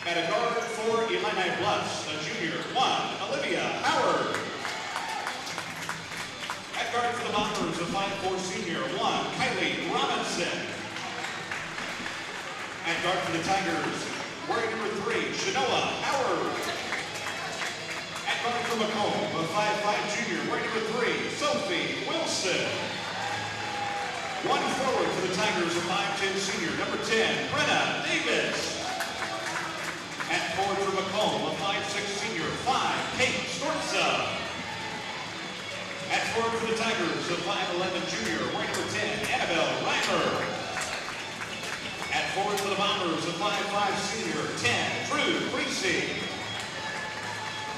At a guard for Illini Bluffs, a junior, 1, Olivia Howard. At guard for the Bombers, a 5'4" senior, 1, Kylie Robinson. At guard for the Tigers, wearing number 3, Shanoa Howard. At guard for Macomb, a 5'5" junior, wearing number 3, Sophie Wilson. 1 forward for the Tigers, a 5'10" senior, number 10, Brenna Davis. At forward for Macomb, a 5'6" senior, 5, Kate Storza. At forward for the Tigers, a 5'11" junior, wearing number 10, Annabelle Reimer. At forward for the Bombers, a 5'5" senior, 10, Drew Creasy.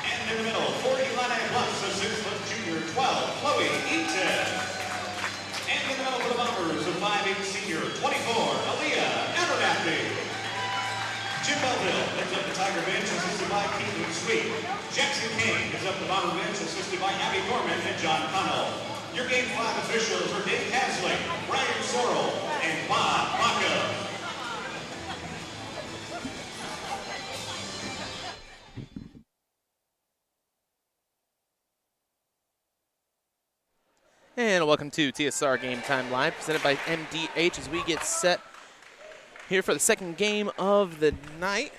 And in the middle, for Illini Bluffs, a 6' junior, 12, Chloe Eaton. And in the middle for the Bombers, a 5'8" senior, 24, Aaliyah Abernathy. Jim Belleville heads up the Tiger bench, assisted by Keaton Sweet. Jackson King is up the Bomber bench, assisted by Abby Gorman and John Connell. Your Game 5 officials are Dave Casley, Brian Sorrell, and Bob Baca. And welcome to TSSR Game Time Live, presented by MDH as we get set here for the second game of the night.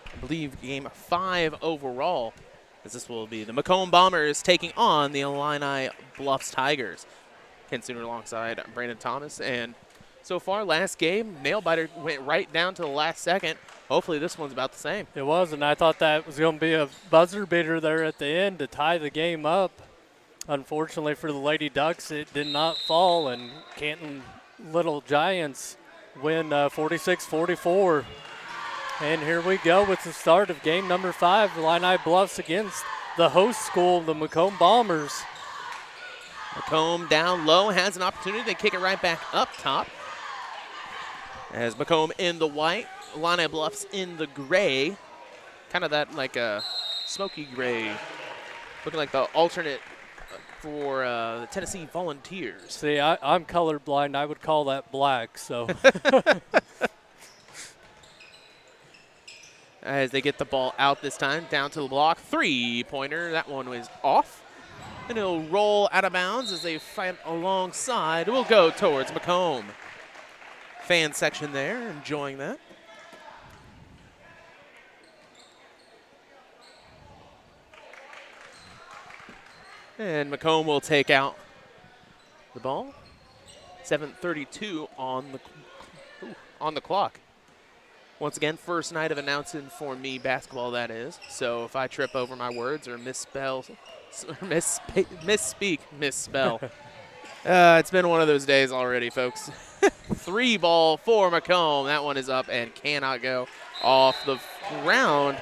I believe game 5 overall, as this will be the Macomb Bombers taking on the Illini Bluffs Tigers. Ken Sooner alongside Brandon Thomas. And so far, last game, nail-biter went right down to the last second. Hopefully this one's about the same. It was, and I thought that was going to be a buzzer beater there at the end to tie the game up. Unfortunately for the Lady Ducks, it did not fall, and Canton Little Giants win 46-44. And here we go with the start of game number 5, Illini Bluffs against the host school, the Macomb Bombers. Macomb down low has an opportunity to kick it right back up top. As Macomb in the white, Illini Bluffs in the gray. Kind of that like a smoky gray, looking like the alternate for the Tennessee Volunteers. See, I'm colorblind. I would call that black. So, as they get the ball out this time, down to the block, 3-pointer. That one was off, and it'll roll out of bounds as they fight alongside. It will go towards Macomb. Fan section there, enjoying that. And Macomb will take out the ball. 7:32 on the clock. Once again, first night of announcing for me basketball, that is. So if I trip over my words or misspell, misspell. It's been one of those days already, folks. 3 ball for Macomb. That one is up and cannot go off the ground.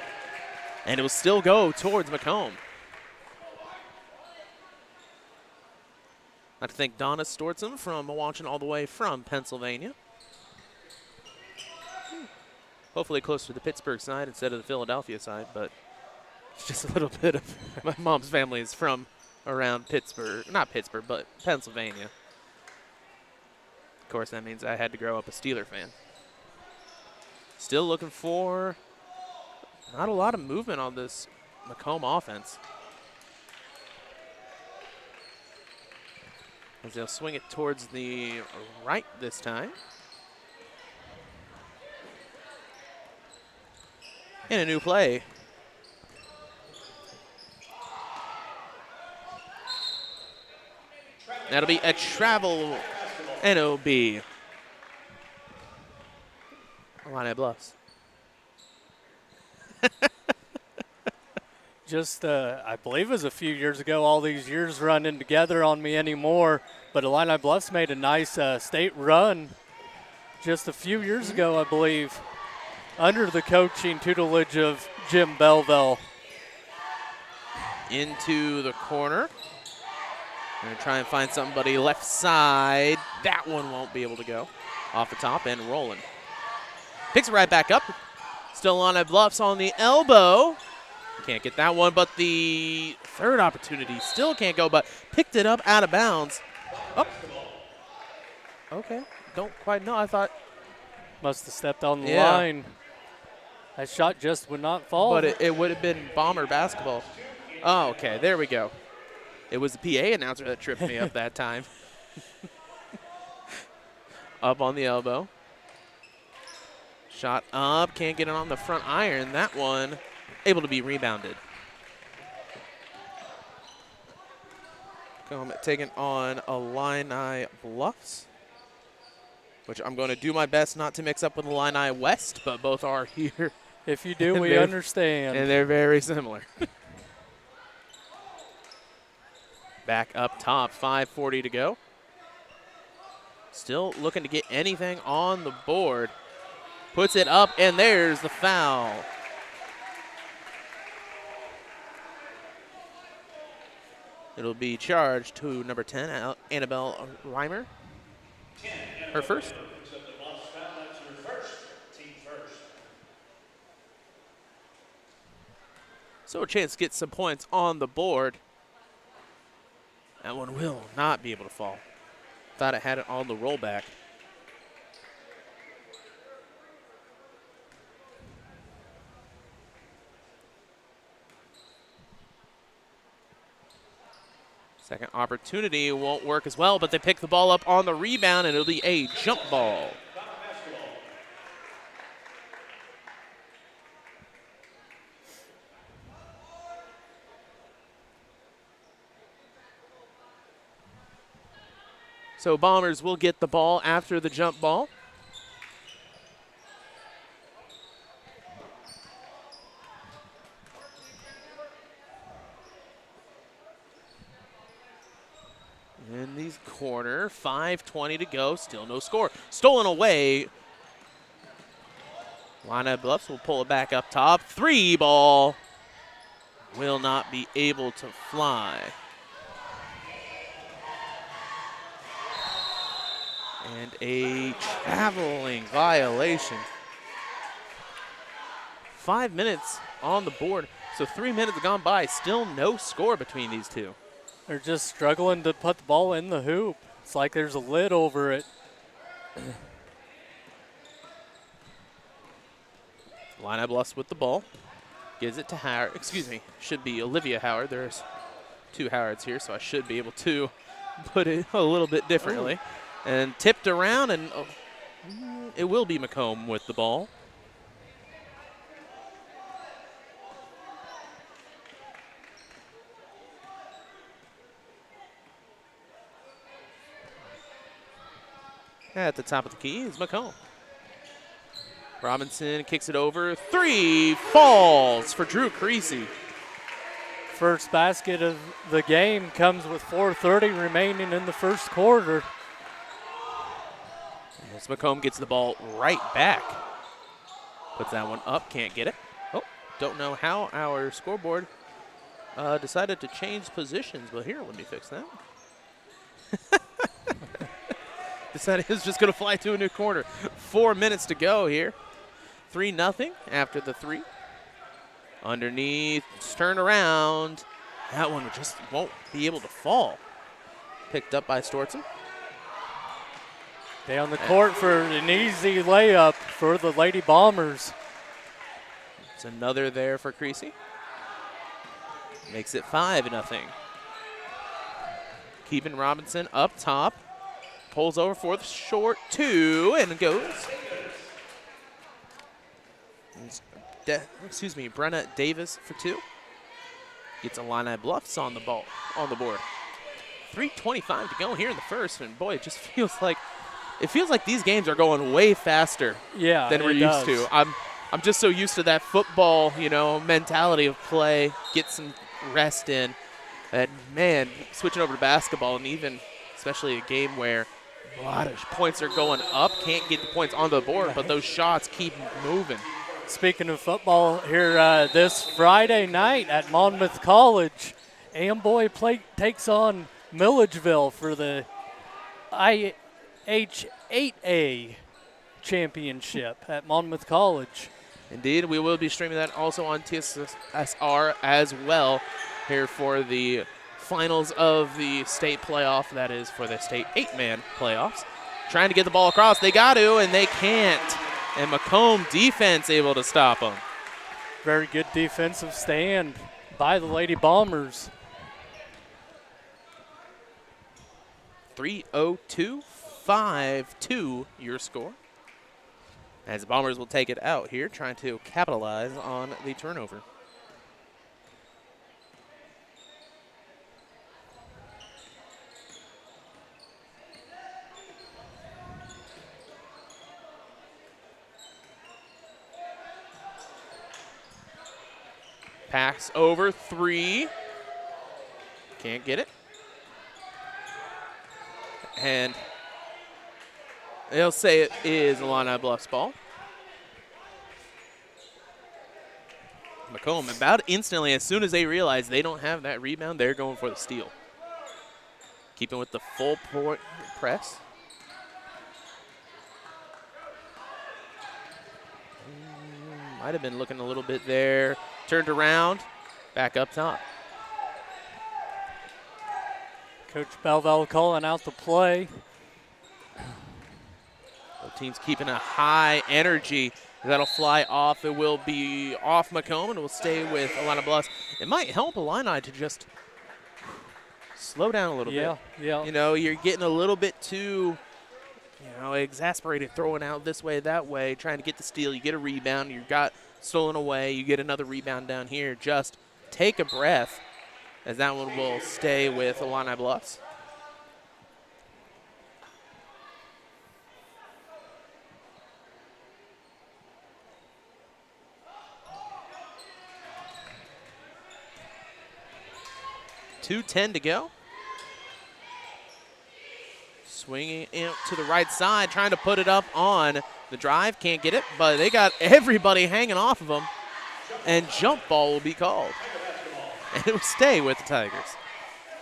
And it will still go towards Macomb. I'd like to thank Donna Stortson from watching all the way from Pennsylvania. Hopefully closer to the Pittsburgh side instead of the Philadelphia side, but it's just a little bit of my mom's family is from around Pittsburgh, not Pittsburgh, but Pennsylvania. Of course, that means I had to grow up a Steeler fan. Still looking for not a lot of movement on this Macomb offense. As they'll swing it towards the right this time. And a new play. That'll be a travel, and it'll be Illini Bluffs. just, I believe it was a few years ago, all these years running together on me anymore, but Illini Bluffs made a nice state run just a few years ago, I believe, under the coaching tutelage of Jim Belleville. Into the corner. Going to try and find somebody left side. That one won't be able to go. Off the top and rolling. Picks it right back up. Still on at Bluffs on the elbow. Can't get that one, but the third opportunity still can't go, but picked it up out of bounds. Oh. Okay. Don't quite know. I thought. Must have stepped on the line. That shot just would not fall. But it would have been Bomber basketball. Oh, okay, there we go. It was the PA announcer that tripped me up that time. Up on the elbow. Shot up, can't get it on the front iron. That one able to be rebounded. Taking on Illini Bluffs, which I'm going to do my best not to mix up with Illini West, but both are here. If you do, we understand. And they're very similar. Back up top, 5:40 to go. Still looking to get anything on the board. Puts it up, and there's the foul. It'll be charged to number 10, Annabelle Reimer. Her first. So a chance to get some points on the board. That one will not be able to fall. Thought it had it on the rollback. Second opportunity won't work as well, but they pick the ball up on the rebound, and it'll be a jump ball. So Bombers will get the ball after the jump ball. In the corner, 5:20 to go, still no score. Stolen away. Illini Bluffs will pull it back up top. 3 ball will not be able to fly. And a traveling violation. 5 minutes on the board, so 3 minutes have gone by. Still no score between these two. They're just struggling to put the ball in the hoop. It's like there's a lid over it. Illini Bluffs with the ball. Gives it to Howard. Excuse me, should be Olivia Howard. There's 2 Howards here, so I should be able to put it a little bit differently. Ooh. And tipped around, and it will be Macomb with the ball. At the top of the key is Macomb. Robinson kicks it over. 3 falls for Drew Creasy. First basket of the game comes with 4:30 remaining in the first quarter. As Macomb gets the ball right back. Puts that one up, can't get it. Oh, don't know how our scoreboard decided to change positions, but here, let me fix that. Decided it was just going to fly to a new corner. 4 minutes to go here. 3-0 after the 3. Underneath, turn around. That one just won't be able to fall. Picked up by Stortzen. They on the court for an easy layup for the Lady Bombers. It's another there for Creasy. Makes it 5-0. Keeping Robinson up top. Pulls over for the short 2 and goes. Brenna Davis for 2. Gets Illini Bluffs on the board. 3:25 to go here in the first, and boy, it just feels like these games are going way faster than we're used to. I'm just so used to that football, mentality of play, get some rest in. And man, switching over to basketball, and even especially a game where a lot of points are going up, can't get the points on the board, but those shots keep moving. Speaking of football, here this Friday night at Monmouth College, Amboy takes on Milledgeville for the IH8A championship at Monmouth College. Indeed, we will be streaming that also on TSSR as well here for the finals of the state playoff. That is for the state 8-man playoffs. Trying to get the ball across. They got to, and they can't. And Macomb defense able to stop them. Very good defensive stand by the Lady Bombers. 3:02.52 your score. As the Bombers will take it out here, trying to capitalize on the turnover. Pass over 3. Can't get it. And they'll say it is Illini Bluffs ball. Macomb, about instantly, as soon as they realize they don't have that rebound, they're going for the steal. Keeping with the full point press. Might have been looking a little bit there. Turned around, back up top. Coach Belville calling out the play. Both teams keeping a high energy. That'll fly off. It will be off Macomb and will stay with Illini Bluffs. It might help Illini to just slow down a little bit. Yeah. You know, you're getting a little bit too, exasperated, throwing out this way, that way, trying to get the steal. You get a rebound. You got stolen away. You get another rebound down here. Just take a breath, as that one will stay with Illini Bluffs. .210 to go. Swinging it to the right side, trying to put it up on the drive. Can't get it, but they got everybody hanging off of them. And jump ball will be called. And it will stay with the Tigers.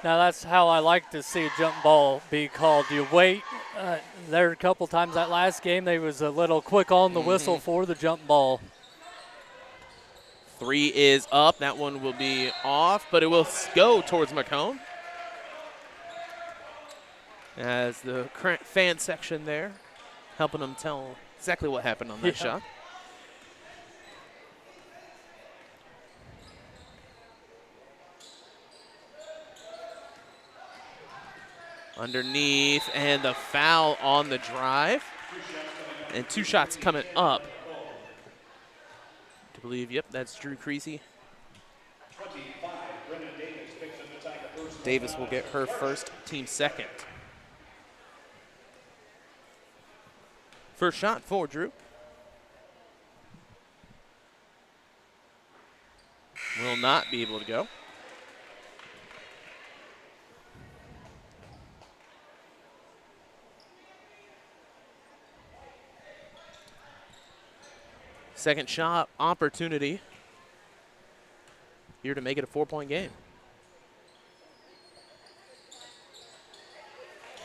Now that's how I like to see a jump ball be called. You wait. There a couple times that last game, they was a little quick on the whistle for the jump ball. 3 is up. That one will be off, but it will go towards Macomb. As the current fan section there, helping them tell exactly what happened on that shot. Underneath, and the foul on the drive. And 2 shots coming up. I believe, yep, that's Drew Creasy. Davis will get her first, team second. First shot for Drew. Will not be able to go. Second shot opportunity here to make it a 4-point game.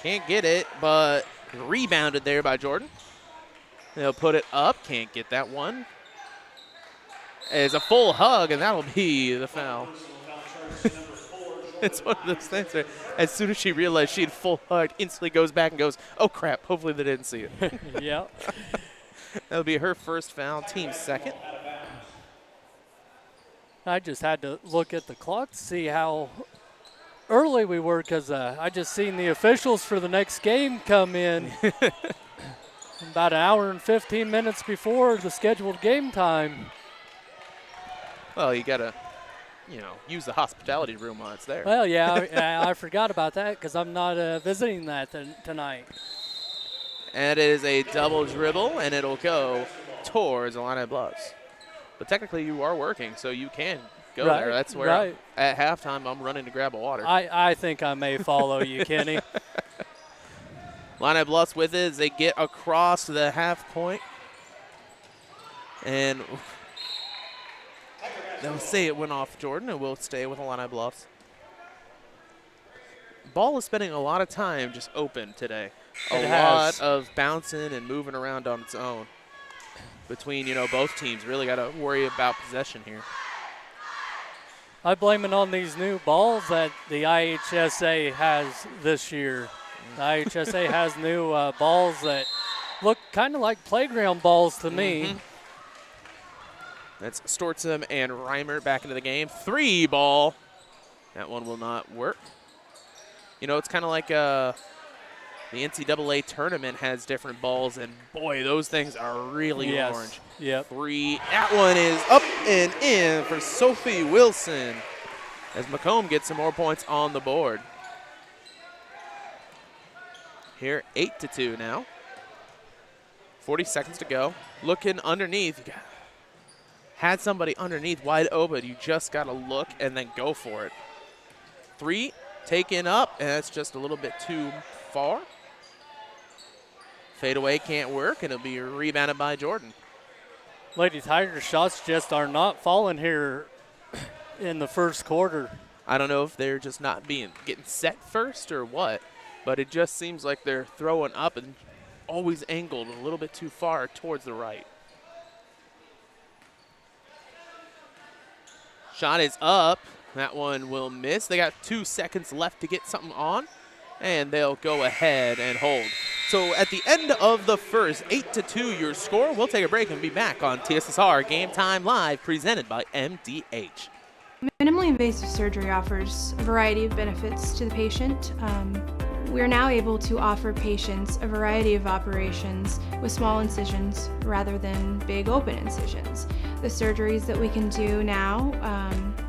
Can't get it, but rebounded there by Jordan. They'll put it up. Can't get that one. It's a full hug, and that'll be the foul. It's one of those things where as soon as she realized she'd full hugged, instantly goes back and goes, oh, crap, hopefully they didn't see it. Yeah. That'll be her first foul, team second. I just had to look at the clock to see how early we were, because I just seen the officials for the next game come in about an hour and 15 minutes before the scheduled game time. Well, you got to, use the hospitality room while it's there. Well, yeah, I forgot about that because I'm not visiting that tonight. And it is a double dribble, and it'll go towards Illini Bluffs. But technically you are working, so you can go there. That's where at halftime I'm running to grab a water. I think I may follow you, Kenny. Illini Bluffs with it as they get across the half point. And they'll say it went off Jordan, and we'll stay with Illini Bluffs. Ball is spending a lot of time just open today. A lot of bouncing and moving around on its own between, both teams. Really got to worry about possession here. I blame it on these new balls that the IHSA has this year. The IHSA has new balls that look kind of like playground balls to me. That's Stortzum and Reimer back into the game. 3 ball. That one will not work. You know, it's kind of like the NCAA tournament has different balls, and boy, those things are really orange. Yep. 3. That one is up and in for Sophie Wilson as Macomb gets some more points on the board. Here, 8-2 now. 40 seconds to go. Looking underneath. You had somebody underneath wide open. You just got to look and then go for it. 3 taken up, and that's just a little bit too far. Fadeaway can't work, and it'll be rebounded by Jordan. Lady Tigers shots just are not falling here in the first quarter. I don't know if they're just not getting set first or what, but it just seems like they're throwing up and always angled a little bit too far towards the right. Shot is up. That one will miss. They got 2 seconds left to get something on, and they'll go ahead and hold. So at the end of the first, 8-2 your score. We'll take a break and be back on TSSR Game Time Live, presented by MDH. Minimally invasive surgery offers a variety of benefits to the patient. We are now able to offer patients a variety of operations with small incisions rather than big open incisions. The surgeries that we can do now,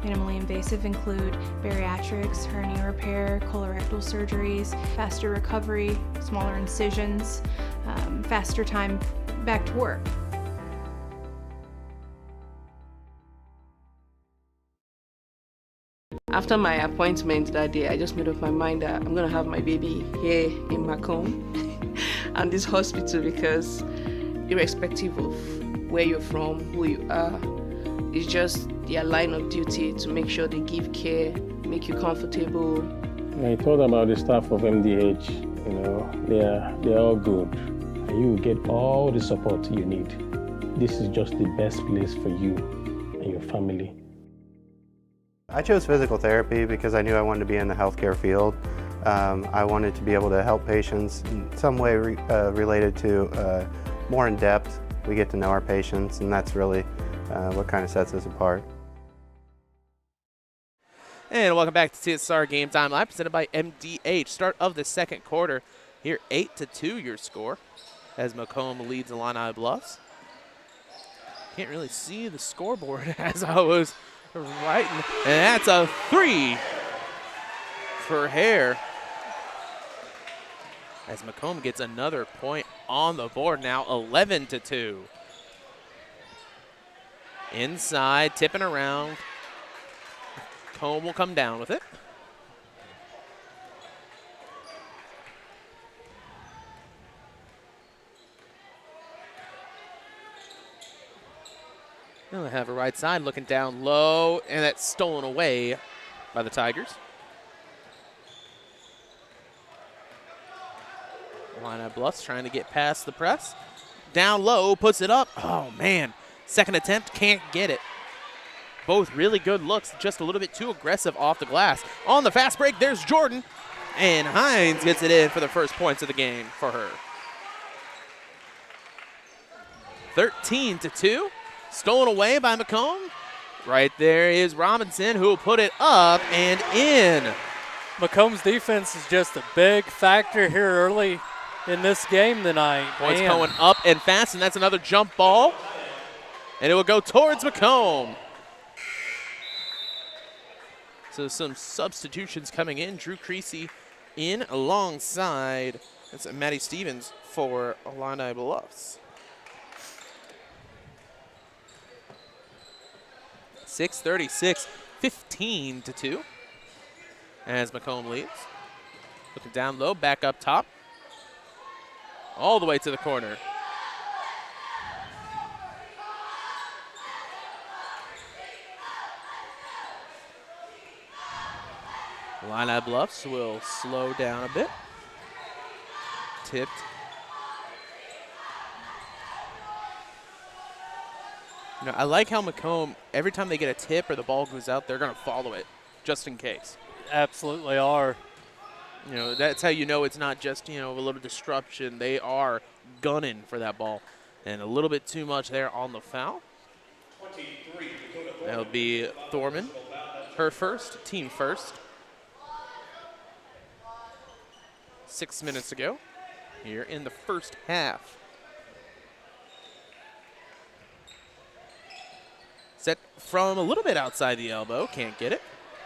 minimally invasive, include bariatrics, hernia repair, colorectal surgeries, faster recovery, smaller incisions, faster time back to work. After my appointment that day, I just made up my mind that I'm going to have my baby here in Macomb and this hospital, because irrespective of where you're from, who you are, it's just their line of duty to make sure they give care, make you comfortable. I told about the staff of MDH, you know, they're all good. You will get all the support you need. This is just the best place for you and your family. I chose physical therapy because I knew I wanted to be in the healthcare field. I wanted to be able to help patients in some way related to more in depth. We get to know our patients, and that's really what kind of sets us apart. And welcome back to TSSR Game Time Live, presented by MDH. Start of the second quarter. Here, 8-2 your score as Macomb leads Illini Bluffs. Can't really see the scoreboard as I was writing. And that's a 3 for Hare as Macomb gets another point on the board now, 11-2. Inside, tipping around. Macomb will come down with it. They'll have a right side looking down low, and that's stolen away by the Tigers. Illini Bluffs trying to get past the press. Down low, puts it up. Oh, man. Second attempt, can't get it. Both really good looks, just a little bit too aggressive off the glass. On the fast break, there's Jordan. And Hines gets it in for the first points of the game for her. 13-2. Stolen away by Macomb. Right there is Robinson, who will put it up and in. Macomb's defense is just a big factor here early in this game tonight. Points going up and fast, and that's another jump ball. And it will go towards Macomb. So some substitutions coming in. Drew Creasy in alongside, that's Maddie Stevens for Illini Bluffs. 6:36, 15-2 as Macomb leads. Looking down low, back up top. All the way to the corner. Illini Bluffs will slow down a bit. Tipped. You know, I like how Macomb, every time they get a tip or the ball goes out, they're going to follow it just in case. Absolutely are. You know, that's how you know it's not just, you know, a little disruption. They are gunning for that ball. And a little bit too much there on the foul. 23. That'll be Thorman. Her first, team first. 6 minutes ago here in the first half. Set from a little bit outside the elbow, can't get it.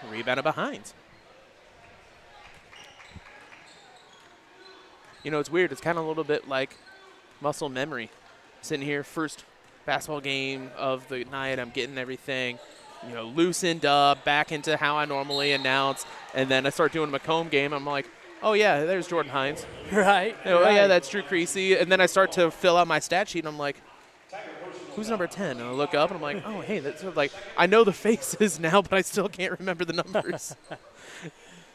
Rebounded behind. You know, it's weird. It's kind of a little bit like muscle memory. Sitting here, first basketball game of the night, I'm getting everything, you know, loosened up, back into how I normally announce, and then I start doing a Macomb game. I'm like, oh, yeah, there's Jordan Hines. Right. Oh, right. yeah, that's Drew Creasy. And then I start to fill out my stat sheet, and I'm like, who's number 10? And I look up, and I'm like, oh, hey, that's sort of like, I know the faces now, but I still can't remember the numbers.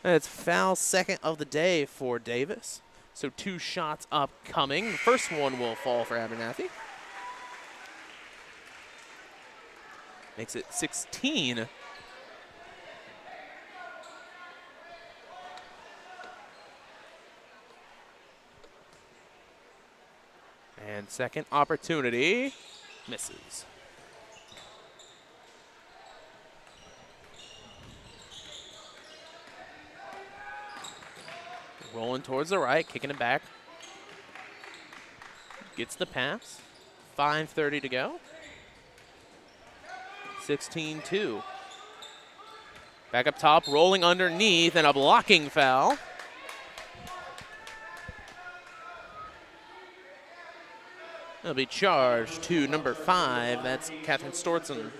And it's foul second of the day for Davis. So 2 shots upcoming. The first one will fall for Abernathy. Makes it 16. And second opportunity, misses. Rolling towards the right, kicking it back. Gets the pass. 5:30 to go. 16-2. Back up top, rolling underneath, and a blocking foul. It'll be charged to number 5. That's Catherine Stortzen.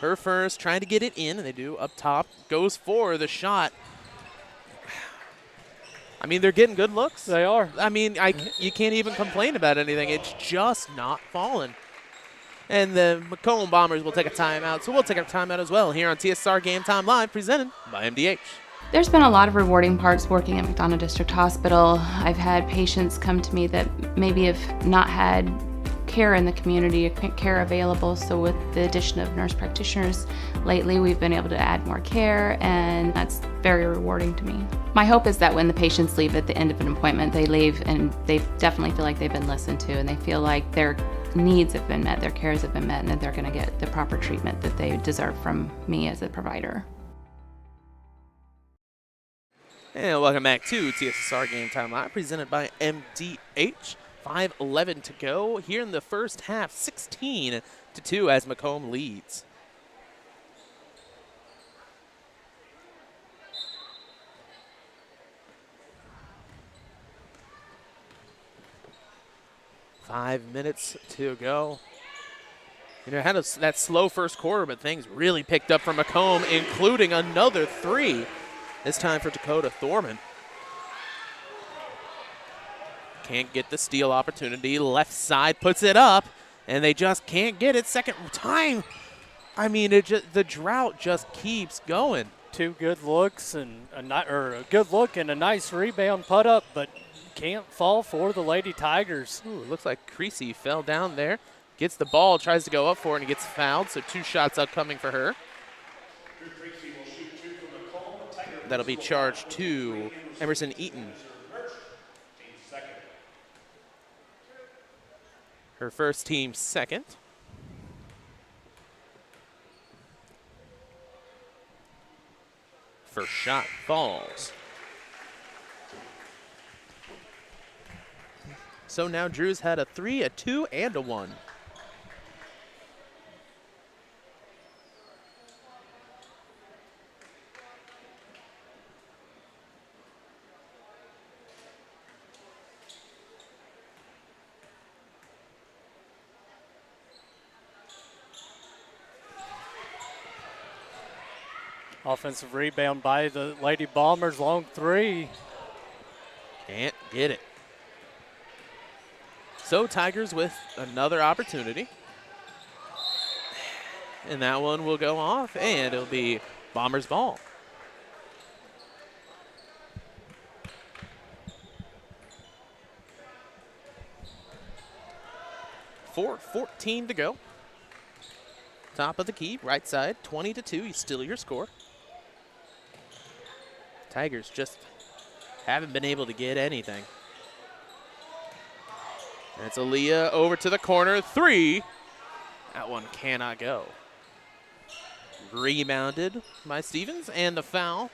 Her first, trying to get it in, and they do up top. Goes for the shot. I mean, they're getting good looks. They are. I mean, you can't even complain about anything. It's just not falling. And the Macomb Bombers will take a timeout, so we'll take a timeout as well here on TSSR Game Time Live, presented by MDH. There's been a lot of rewarding parts working at McDonough District Hospital. I've had patients come to me that maybe have not had care in the community, care available. So with the addition of nurse practitioners lately, we've been able to add more care, and that's very rewarding to me. My hope is that when the patients leave at the end of an appointment, they leave and they definitely feel like they've been listened to, and they feel like their needs have been met, their cares have been met, and that they're going to get the proper treatment that they deserve from me as a provider. And welcome back to TSSR Game Time Live, presented by MDH. 5:11 to go here in the first half, 16-2 as Macomb leads. Five minutes to go. You know, had that slow first quarter, but things really picked up for Macomb, including another 3. This time for Dakota Thorman. Can't get the steal opportunity. Left side puts it up, and they just can't get it. Second time. I mean, the drought just keeps going. 2 good looks and a good look and a nice rebound put up, but can't fall for the Lady Tigers. Ooh, looks like Creasy fell down there. Gets the ball, tries to go up for it, and he gets fouled. So 2 shots upcoming for her. That'll be charged to Emerson Eaton. Her first, team second. First shot falls. So now Drew's had a 3, a 2, and a 1. Offensive rebound by the Lady Bombers, long 3. Can't get it. So Tigers with another opportunity. And that one will go off, and it'll be Bombers ball. .14 to go. Top of the key, right side, 20-2. You still your score. Tigers just haven't been able to get anything. That's Aaliyah over to the corner. 3. That one cannot go. Rebounded by Stevens, and the foul.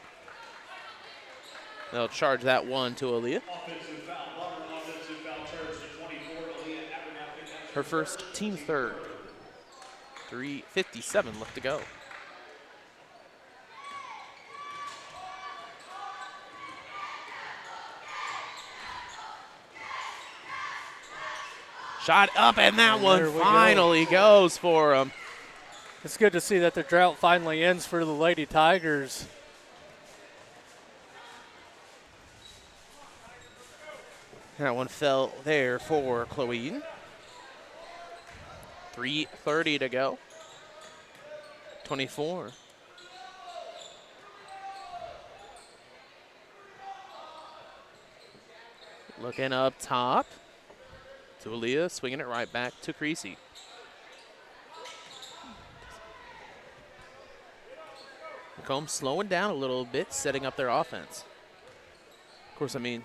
They'll charge that one to Aaliyah. Her first, team third. 3:57 left to go. Shot up, and that one finally goes for him. It's good to see that the drought finally ends for the Lady Tigers. That one fell there for Chloe Eaton. 3:30 to go. 24. Looking up top to Aaliyah, swinging it right back to Creasy. Macomb slowing down a little bit, setting up their offense. Of course, I mean,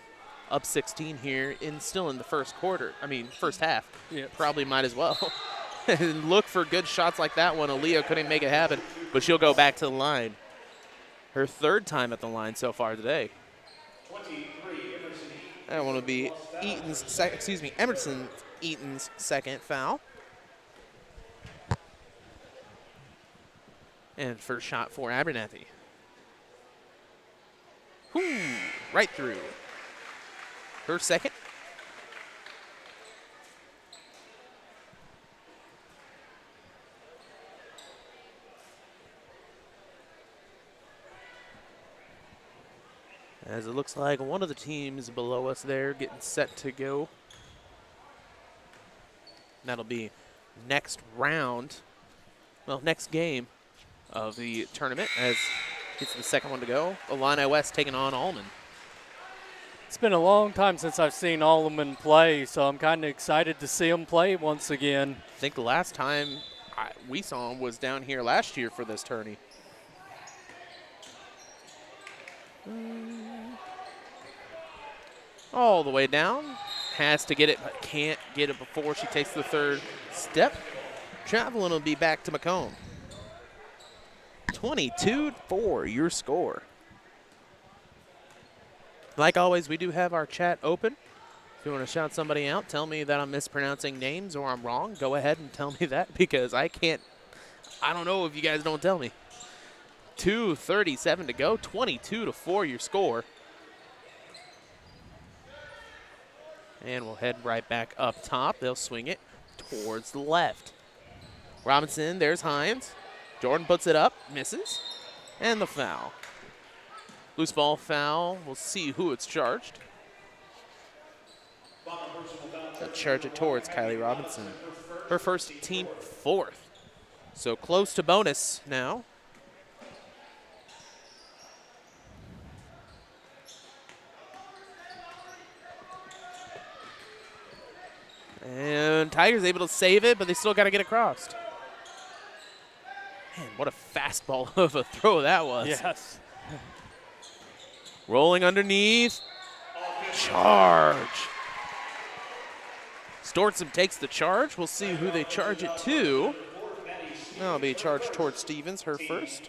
up 16 here, still in the first half. Yeah. Probably might as well. And look for good shots like that one. Aaliyah couldn't make it happen, but she'll go back to the line. Her third time at the line so far today. That one will be Emerson Eaton's second foul. And first shot for Abernathy. Right through. Her second. As it looks like one of the teams below us there getting set to go. That'll be next game of the tournament as it's the second one to go. Illini West taking on Allman. It's been a long time since I've seen Allman play, so I'm kind of excited to see him play once again. I think the last time we saw him was down here last year for this tourney. All the way down. Has to get it, but can't get it before she takes the third step. Traveling will be back to Macomb. 22-4, your score. Like always, we do have our chat open. If you want to shout somebody out, tell me that I'm mispronouncing names or I'm wrong, go ahead and tell me that because I don't know if you guys don't tell me. 2:37 to go, 22-4 your score. And we'll head right back up top. They'll swing it towards the left. Robinson, there's Hines. Jordan puts it up, misses, and the foul. Loose ball foul. We'll see who it's charged. They'll charge it towards Kylie Robinson. Her first, team fourth. So close to bonus now. And Tigers able to save it, but they still got to get across. Man, what a fastball of a throw that was. Yes. Rolling underneath. Charge. Stortson takes the charge. We'll see who they charge it to. That'll be charged towards Stevens, her first.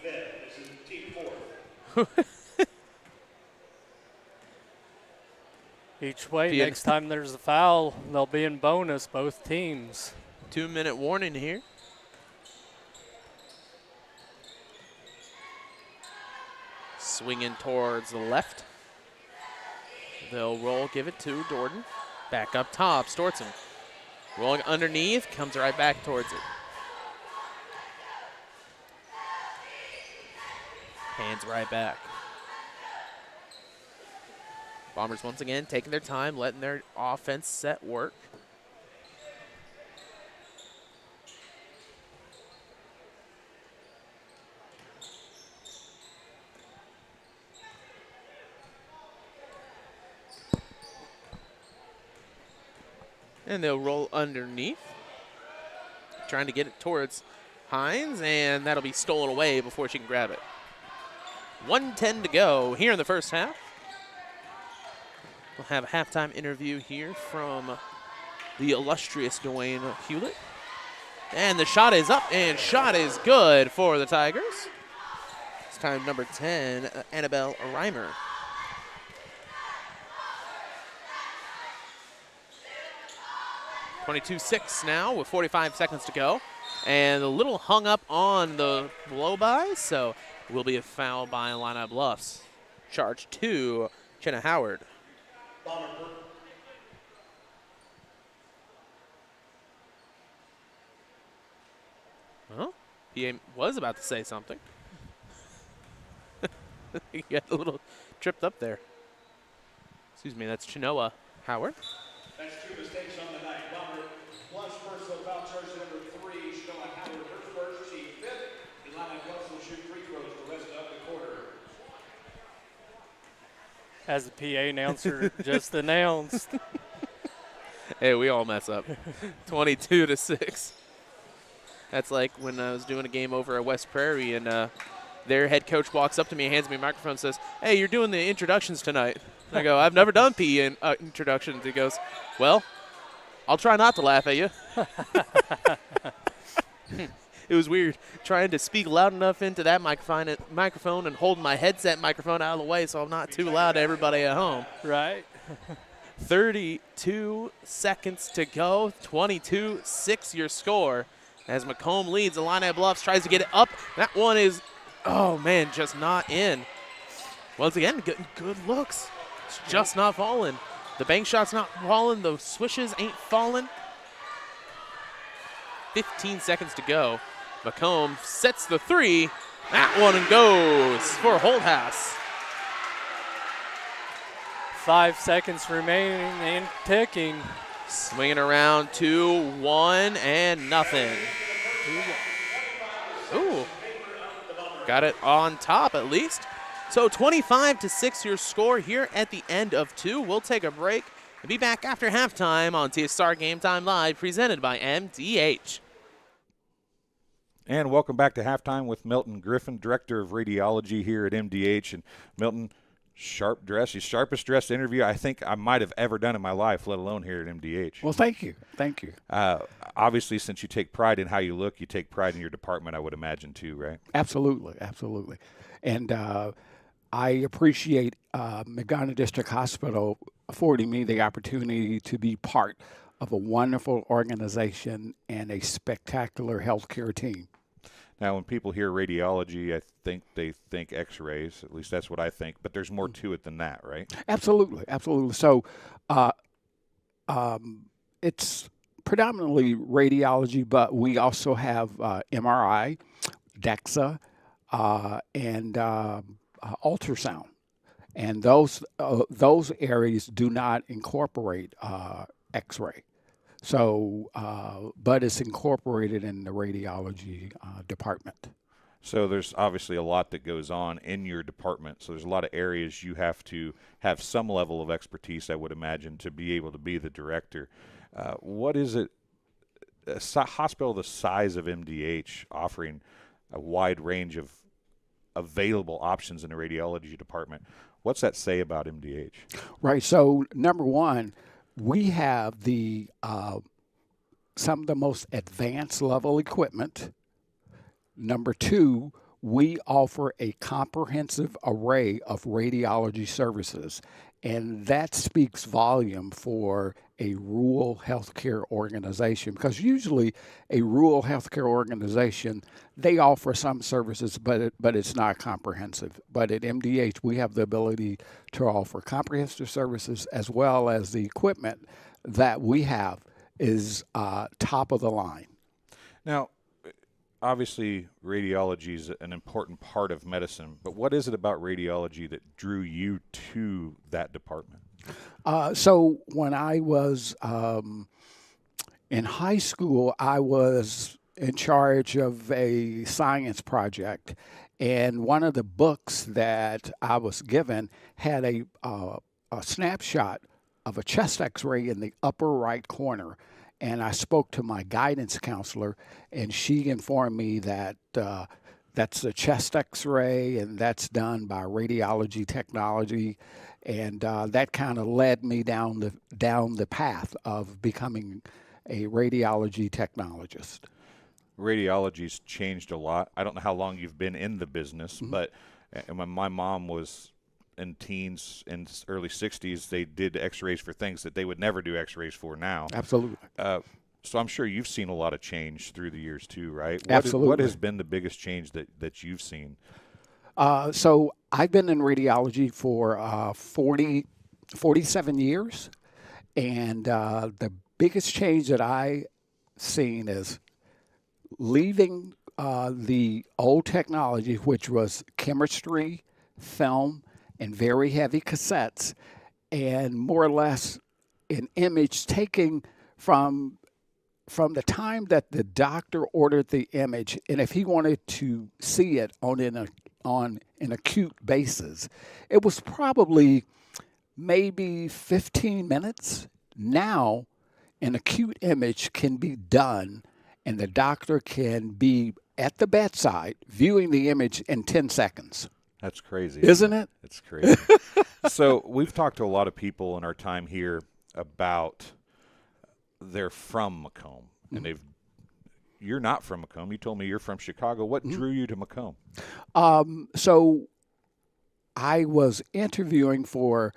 Each way, next time there's a foul, they'll be in bonus, both teams. 2-minute warning here. Swinging towards the left. They'll roll, give it to Jordan. Back up top, Stortson. Rolling underneath, comes right back towards it. Hands right back. Bombers once again taking their time, letting their offense set work. And they'll roll underneath, trying to get it towards Hines, and that'll be stolen away before she can grab it. 1:10 to go here in the first half. We'll have a halftime interview here from the illustrious Dwayne Hulett. And the shot is up, and shot is good for the Tigers. It's time number 10, Annabelle Reimer. (22-6) now with 45 seconds to go. And a little hung up on the blow-by, so it will be a foul by Illini Bluffs. Charge 2, Jenna Howard. Well, PA was about to say something. He got a little tripped up there. Excuse me, that's Chenoa Howard. That's 2 mistakes on the night. Robert Bluffs personal foul charge number 3. Chenoa Howard, her first, she 5th. Illini Bluffs will shoot free throws the rest of the quarter. As the PA announcer just announced. Hey, we all mess up. 22-6. That's like when I was doing a game over at West Prairie, and their head coach walks up to me, hands me a microphone, and says, "Hey, you're doing the introductions tonight." I go, "I've never done PE introductions." He goes, "Well, I'll try not to laugh at you." It was weird trying to speak loud enough into that microphone and holding my headset microphone out of the way so I'm not too loud to everybody at home. Right. 32 seconds to go. 22-6 your score. As Macomb leads, Illini Bluffs tries to get it up. That one is, oh man, just not in. Once again, good looks. It's just not falling. The bank shot's not falling. The swishes ain't falling. 15 seconds to go. Macomb sets the 3. That one goes for Holthouse. 5 seconds remaining and ticking. Swinging around 2-1 and nothing. Ooh. Got it on top at least. So 25-6 your score here at the end of 2. We'll take a break and be back after halftime on TSSR Game Time Live, presented by MDH. And welcome back to halftime with Milton Griffin, Director of Radiology here at MDH. And Milton, sharp dress, the sharpest dressed interview I think I might have ever done in my life, let alone here at MDH. Well, thank you. Thank you. Obviously, since you take pride in how you look, you take pride in your department, I would imagine, too, right? Absolutely. Absolutely. And I appreciate McDonough District Hospital affording me the opportunity to be part of a wonderful organization and a spectacular healthcare team. Now, when people hear radiology, I think they think x-rays. At least that's what I think. But there's more to it than that, right? Absolutely. Absolutely. So it's predominantly radiology, but we also have MRI, DEXA, and ultrasound. And those areas do not incorporate x-ray. So, but it's incorporated in the radiology department. So there's obviously a lot that goes on in your department. So there's a lot of areas you have to have some level of expertise, I would imagine, to be able to be the director. What is it, a hospital the size of MDH offering a wide range of available options in the radiology department? What's that say about MDH? Right. So number one, we have the some of the most advanced level equipment. Number two, we offer a comprehensive array of radiology services, and that speaks volume for a rural healthcare organization, because usually a rural healthcare organization, they offer some services, but it's not comprehensive. But at MDH, we have the ability to offer comprehensive services, as well as the equipment that we have is top of the line. Now, obviously, radiology is an important part of medicine, but what is it about radiology that drew you to that department? So when I was in high school, I was in charge of a science project, and one of the books that I was given had a snapshot of a chest x-ray in the upper right corner. And I spoke to my guidance counselor, and she informed me that That's a chest X-ray, and that's done by radiology technology, and that kind of led me down the path of becoming a radiology technologist. Radiology's changed a lot. I don't know how long you've been in the business, but when my mom was in teens in early 60s, they did X-rays for things that they would never do X-rays for now. Absolutely. So I'm sure you've seen a lot of change through the years too, right? Absolutely. What has been the biggest change that you've seen? So I've been in radiology for 47 years, and the biggest change that I've seen is leaving the old technology, which was chemistry, film, and very heavy cassettes, and more or less an image taking from the time that the doctor ordered the image, and if he wanted to see it on an acute basis, it was probably maybe 15 minutes. Now, an acute image can be done, and the doctor can be at the bedside viewing the image in 10 seconds. That's crazy. Isn't it? It's crazy. So we've talked to a lot of people in our time here about they're from Macomb, and you're not from Macomb. You told me you're from Chicago. What drew you to Macomb? So I was interviewing for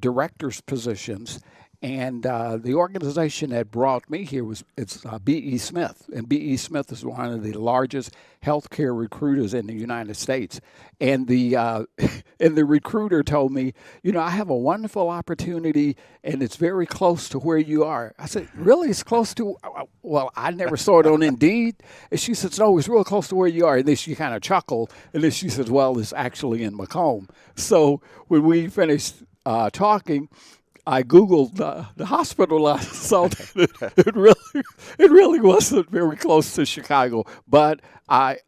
director's positions, and the organization that brought me here it's B.E. Smith, and B.E. Smith is one of the largest healthcare recruiters in the United States. And the recruiter told me, I have a wonderful opportunity, and it's very close to where you are. I said, really? It's close to? Well, I never saw it on Indeed. And she said, no, it's real close to where you are. And then she kind of chuckled, and then she said, well, it's actually in Macomb. So when we finished talking, I Googled the hospital. I saw that it really wasn't very close to Chicago. But I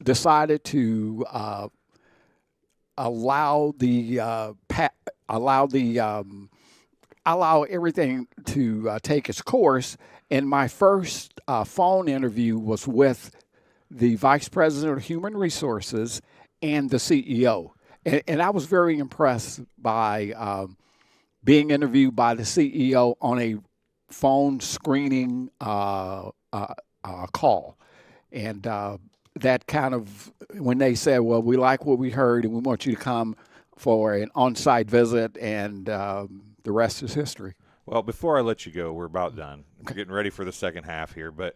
decided to allow everything to take its course. And my first phone interview was with the Vice President of Human Resources and the CEO. And I was very impressed by being interviewed by the CEO on a phone screening call. And that kind of, when they said, well, we like what we heard and we want you to come for an on-site visit, and the rest is history. Well, before I let you go, we're about done. We're getting ready for the second half here, but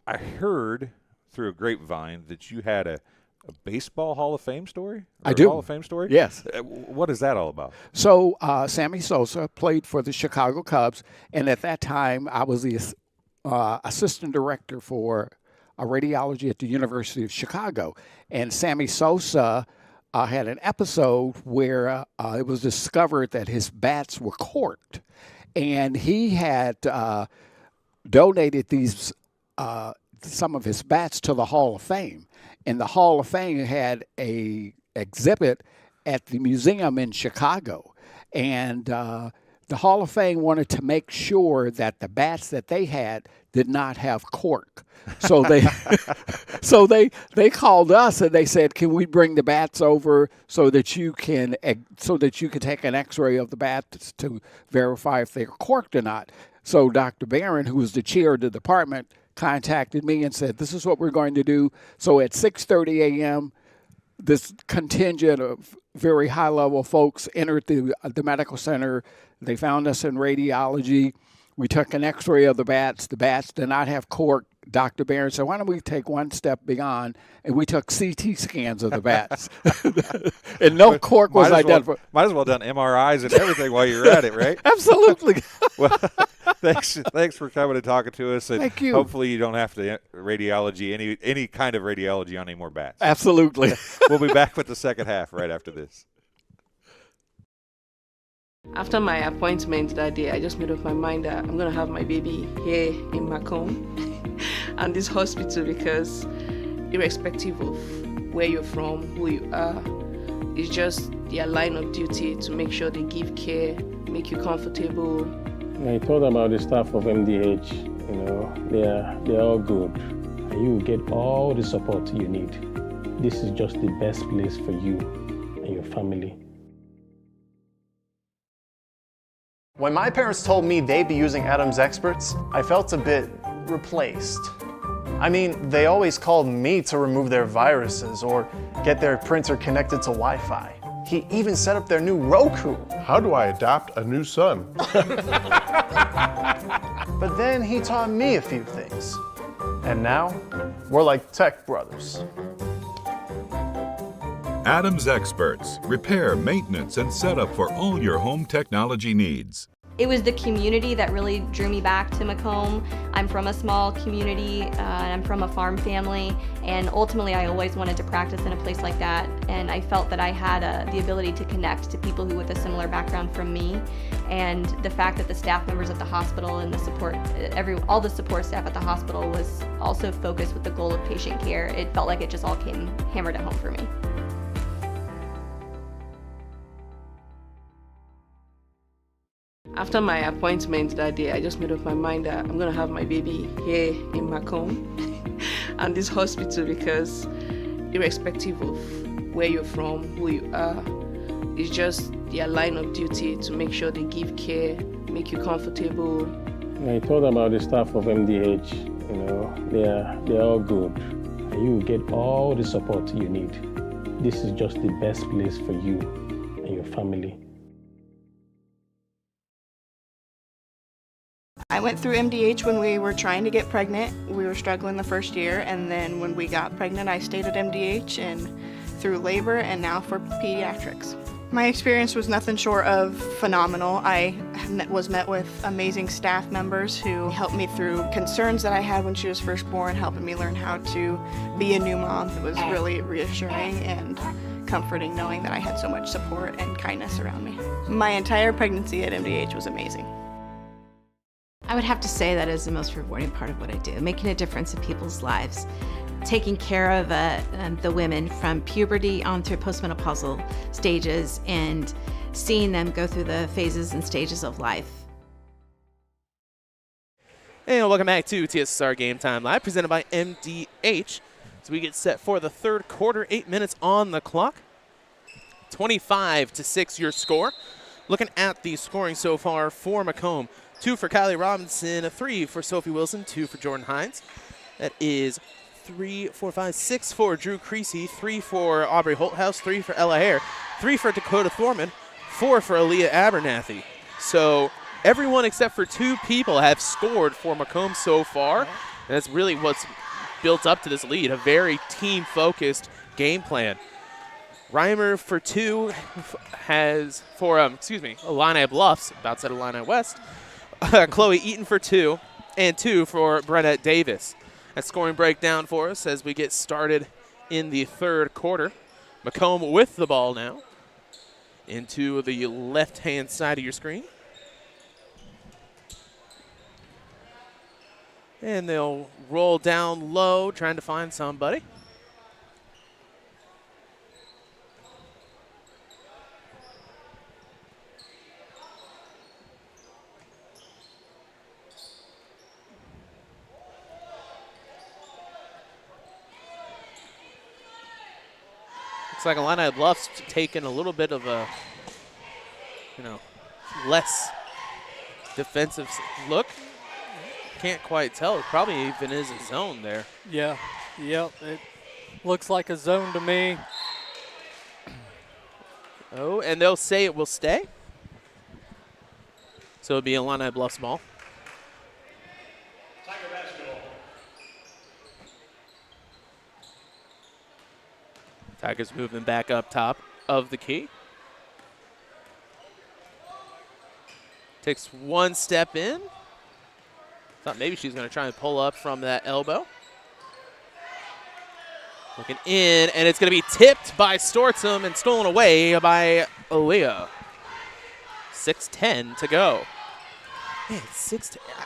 I heard through a grapevine that you had a baseball Hall of Fame story? I do. Hall of Fame story? Yes. What is that all about? So Sammy Sosa played for the Chicago Cubs, and at that time I was the assistant director for radiology at the University of Chicago. And Sammy Sosa had an episode where it was discovered that his bats were corked, and he had donated these some of his bats to the Hall of Fame. And the Hall of Fame had a exhibit at the museum in Chicago. And the Hall of Fame wanted to make sure that the bats that they had did not have cork. So they called us and they said, "Can we bring the bats over so that you can take an X-ray of the bats to verify if they're corked or not?" So Dr. Barron, who was the chair of the department, contacted me and said, "This is what we're going to do." So at 6:30 a.m., this contingent of very high-level folks entered the medical center. They found us in radiology. We took an X-ray of the bats. The bats did not have cork. Dr. Barron said, "Why don't we take one step beyond?" And we took CT scans of the bats. And no cork was identified. Might as well done MRIs and everything while you're at it, right? Absolutely. Well, thanks for coming and talking to us. And thank you. Hopefully you don't have to radiology, any kind of radiology on any more bats. Absolutely. We'll be back with the second half right after this. After my appointment that day, I just made up my mind that I'm going to have my baby here in Macomb and this hospital, because irrespective of where you're from, who you are, it's just their line of duty to make sure they give care, make you comfortable. I thought about the staff of MDH. They're all good. and you will get all the support you need. This is just the best place for you and your family. When my parents told me they'd be using Adams Experts, I felt a bit replaced. I mean, they always called me to remove their viruses or get their printer connected to Wi-Fi. He even set up their new Roku. How do I adopt a new son? But then he taught me a few things. And now, we're like tech brothers. Adams Experts. Repair, maintenance, and setup for all your home technology needs. It was the community that really drew me back to Macomb. I'm from a small community, and I'm from a farm family, and ultimately I always wanted to practice in a place like that, and I felt that I had the ability to connect to people who with a similar background from me, and the fact that the staff members at the hospital and the support, all the support staff at the hospital was also focused with the goal of patient care. It felt like it just all came hammered at home for me. After my appointment that day, I just made up my mind that I'm going to have my baby here in Macomb and this hospital, because irrespective of where you're from, who you are, it's just their line of duty to make sure they give care, make you comfortable. I told about the staff of MDH, they're all good. And you will get all the support you need. This is just the best place for you and your family. I went through MDH when we were trying to get pregnant. We were struggling the first year, and then when we got pregnant, I stayed at MDH and through labor and now for pediatrics. My experience was nothing short of phenomenal. I was met with amazing staff members who helped me through concerns that I had when she was first born, helping me learn how to be a new mom. It was really reassuring and comforting knowing that I had so much support and kindness around me. My entire pregnancy at MDH was amazing. I would have to say that is the most rewarding part of what I do, making a difference in people's lives, taking care of the women from puberty on through postmenopausal stages and seeing them go through the phases and stages of life. And welcome back to TSSR Game Time Live, presented by MDH. So we get set for the third quarter, 8 minutes on the clock. 25-6 your score. Looking at the scoring so far for Macomb. 2 for Kylie Robinson, 3 for Sophie Wilson, 2 for Jordan Hines. That is 3, 4, 5, 6 for Drew Creasy, 3 for Aubrey Holthouse, 3 for Ella Hare, 3 for Dakota Thorman, 4 for Aaliyah Abernathy. So everyone except for 2 people have scored for Macomb so far. And that's really what's built up to this lead, a very team-focused game plan. Reimer for 2 has for, Illini Bluffs, about said Illini West. Chloe Eaton for 2, and 2 for Brenna Davis. That scoring breakdown for us as we get started in the third quarter. Macomb with the ball now into the left-hand side of your screen. And they'll roll down low, trying to find somebody. Looks like Illini Bluffs taking a little bit of a, less defensive look. Can't quite tell. It probably even is a zone there. Yeah, yep. It looks like a zone to me. Oh, and they'll say it will stay. So it'll be Illini Bluffs ball. Tigers moving back up top of the key. Takes one step in. Thought maybe she's going to try and pull up from that elbow. Looking in, and it's going to be tipped by Stortzum and stolen away by Aaliyah. 6:10 to go. Man,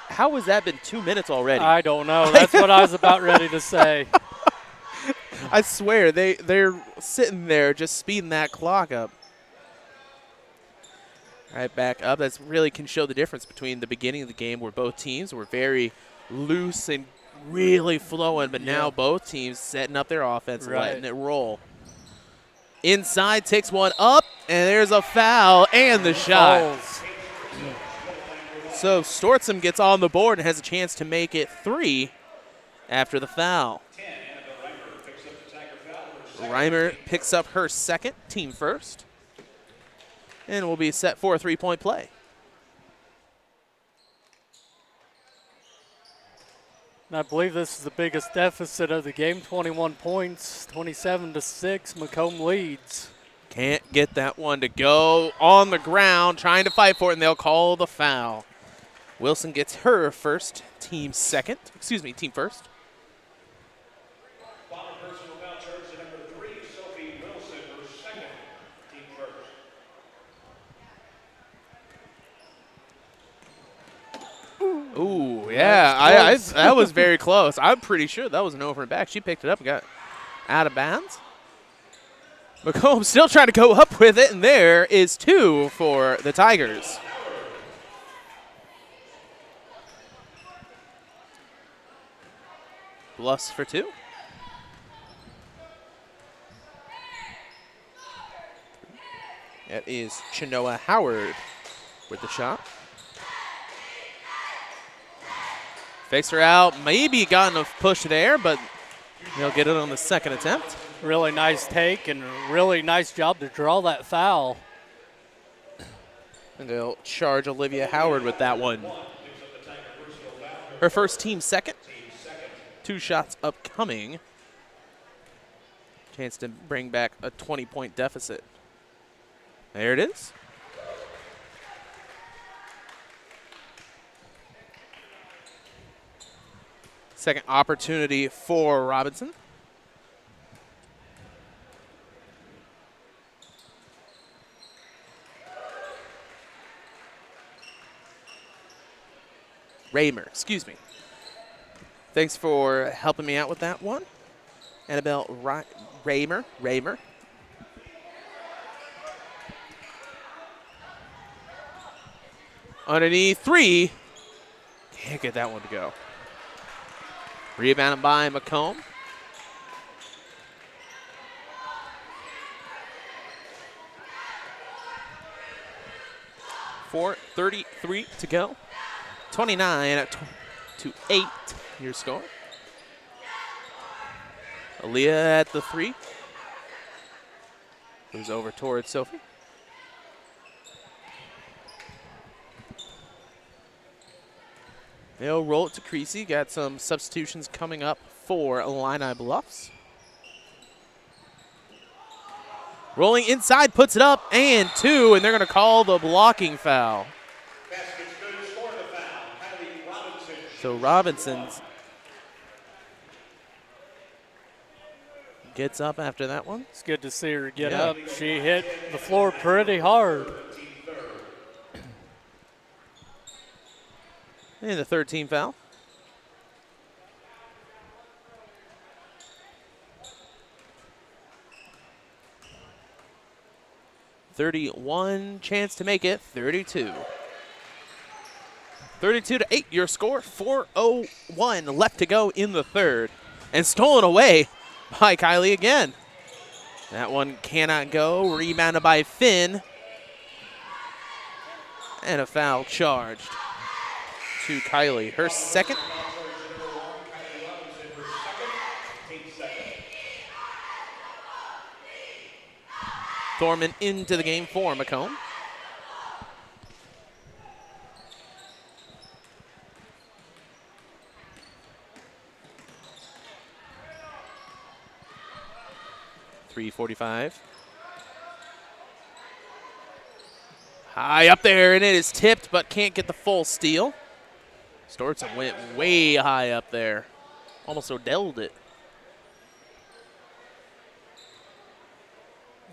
how has that been 2 minutes already? I don't know. That's what I was about ready to say. I swear, they're sitting there just speeding that clock up. All right, back up. That's really can show the difference between the beginning of the game where both teams were very loose and really flowing, but now both teams setting up their offense, letting it roll. Inside, takes one up, and there's a foul and the shot. So Stortzum gets on the board and has a chance to make it 3 after the foul. Reimer picks up her second, team first, and will be set for a 3-point play. And I believe this is the biggest deficit of the game, 21 points, 27-6, Macomb leads. Can't get that one to go on the ground, trying to fight for it, and they'll call the foul. Wilson gets her first, team first. Ooh, yeah, that was very close. I'm pretty sure that was an over and back. She picked it up and got out of bounds. Macomb still trying to go up with it, and there is 2 for the Tigers. Bluffs for 2. That is Chenoa Howard with the shot. Fakes her out, maybe got enough push there, but they'll get it on the second attempt. Really nice take and really nice job to draw that foul. And they'll charge Olivia Howard with that one. Her first, team second. 2 shots upcoming. Chance to bring back a 20-point deficit. There it is. Second opportunity for Robinson. Raymer, excuse me. Thanks for helping me out with that one. Annabelle Raymer. Underneath 3. Can't get that one to go. Rebounded by Macomb. .433 to go. 29 to 8, your score. Aaliyah at the 3. Moves over towards Sophie. They'll roll it to Creasy. Got some substitutions coming up for Illini Bluffs. Rolling inside, puts it up, and 2, and they're going to call the blocking foul. So Robinson's gets up after that one. It's good to see her get up. She hit the floor pretty hard. And the third team foul. .31, chance to make it 32. 32 to 8, your score. 4:01 left to go in the third. And stolen away by Kylie again. That one cannot go. Rebounded by Finn. And a foul charged to Kylie. Her second. Thorman into the game for Macomb. .345. High up there, and it is tipped, but can't get the full steal. Stortzum went way high up there. Almost Odell'd it.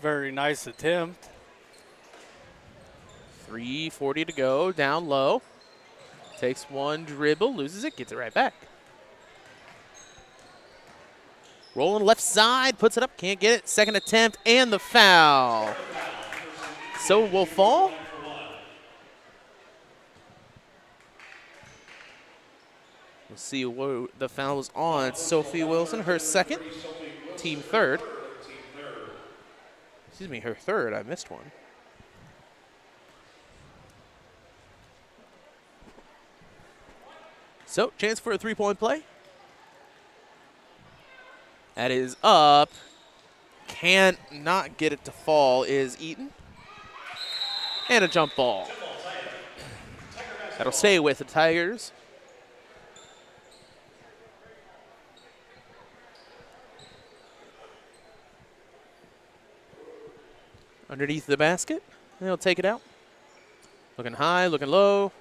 Very nice attempt. 3:40 to go, down low. Takes one dribble, loses it, gets it right back. Rolling left side, puts it up, can't get it. Second attempt, and the foul. So will fall. We'll see what the foul was on. Sophie Wilson, her second, team third. Excuse me, her third. I missed one. So, chance for a three-point play. That is up. Can't not get it to fall is Eaton. And a jump ball. That'll stay with the Tigers. Underneath the basket. And he'll take it out. Looking high, looking low.